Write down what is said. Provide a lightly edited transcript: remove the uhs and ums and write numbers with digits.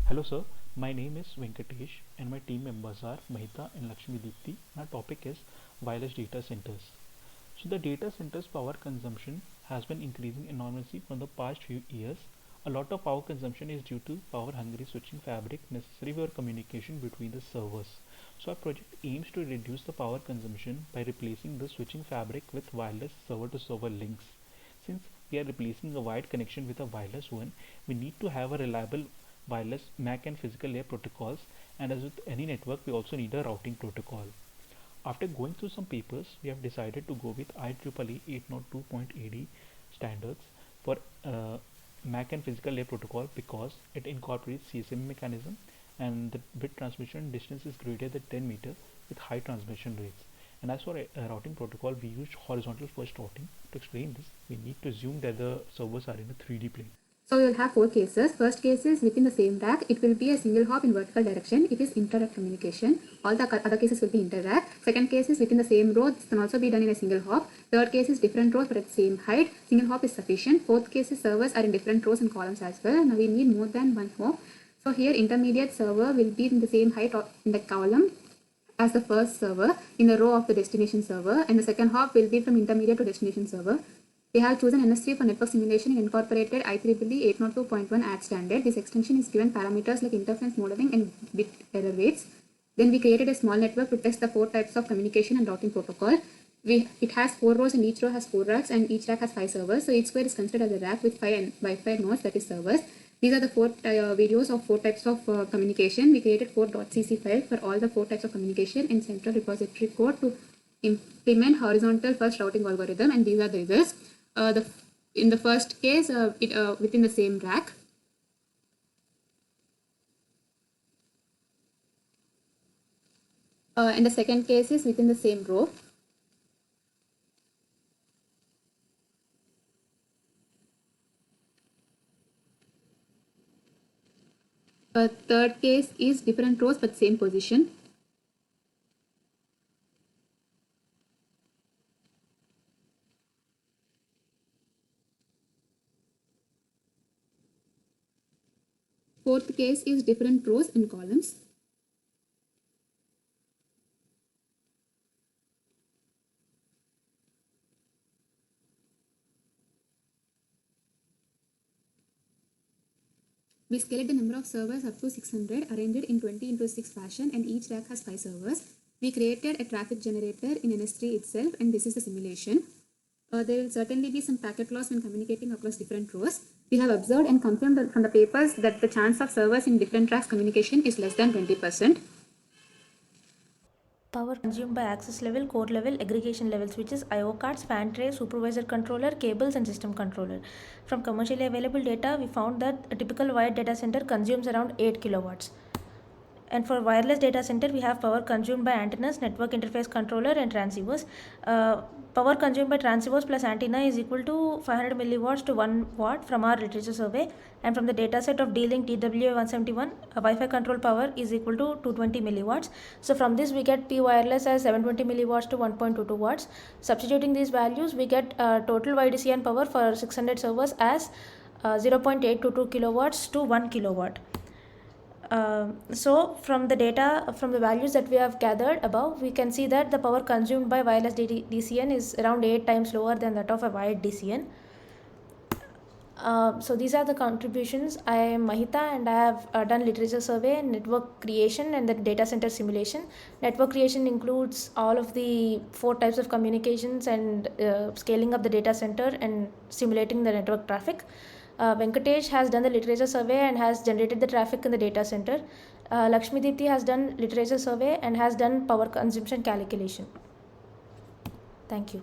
Hello sir, my name is Venkatesh and my team members are Mahita and Lakshmi Deepti. Our topic is wireless data centers. So the data centers power consumption has been increasing enormously for the past few years. A lot of power consumption is due to power hungry switching fabric necessary for communication between the servers. So our project aims to reduce the power consumption by replacing the switching fabric with wireless server to server links. Since we are replacing a wired connection with a wireless one, we need to have a reliable wireless MAC and physical layer protocols, and as with any network we also need a routing protocol. After going through some papers, we have decided to go with IEEE 802.AD standards for MAC and physical layer protocol because it incorporates CSMA mechanism and the bit transmission distance is greater than 10 meter with high transmission rates. And as for a routing protocol, we used horizontal first routing. To explain this, we need to assume that the servers are in a 3D plane. So you'll have four cases. First case is within the same rack. It will be a single hop in vertical direction. It is inter-rack communication. All the other cases will be inter-rack. Second case is within the same row. This can also be done in a single hop. Third case is different rows but at the same height. Single hop is sufficient. Fourth case is servers are in different rows and columns as well. Now we need more than one hop. So here intermediate server will be in the same height in the column as the first server in the row of the destination server, and the second hop will be from intermediate to destination server. We have chosen NS3 for network simulation and incorporated IEEE 802.1 AD standard. This extension is given parameters like interference modeling and bit error weights. Then we created a small network to test the four types of communication and routing protocol. It has 4 rows and each row has 4 racks and each rack has 5 servers. So each square is considered as a rack with 5 Wi-Fi nodes, that is servers. These are the 4 videos of 4 types of communication. We created 4.cc file for all the 4 types of communication in central repository code to implement horizontal first routing algorithm, and these are the results. In the first case, within the same rack. And the second case is within the same row. Third case is different rows but same position. Fourth case is different rows and columns. We scaled the number of servers up to 600, arranged in 20:6 fashion, and each rack has 5 servers. We created a traffic generator in NS3 itself, and this is the simulation. There will certainly be some packet loss when communicating across different rows. We have observed and confirmed from the papers that the chance of servers in different racks communication is less than 20%. Power consumed by access level, core level, aggregation level switches, I/O cards, fan tray, supervisor controller, cables, and system controller. From commercially available data, we found that a typical wired data center consumes around 8 kilowatts. And for wireless data center, we have power consumed by antennas, network interface controller, and transceivers. Power consumed by transceivers plus antenna is equal to 500 milliwatts to 1 watt from our literature survey. And from the dataset of D-Link TWA171, Wi-Fi control power is equal to 220 milliwatts. So from this, we get P wireless as 720 milliwatts to 1.22 watts. Substituting these values, we get total YDCN power for 600 servers as 0.822 kilowatts to 1 kilowatt. So from the data, from the values that we have gathered above, we can see that the power consumed by wireless DCN is around 8 times lower than that of a wired DCN. So these are the contributions. I am Mahita and I have done literature survey, network creation, and the data center simulation. Network creation includes all of the 4 types of communications and scaling up the data center and simulating the network traffic. Venkatesh has done the literature survey and has generated the traffic in the data center. Lakshmi Deepti has done literature survey and has done power consumption calculation. Thank you.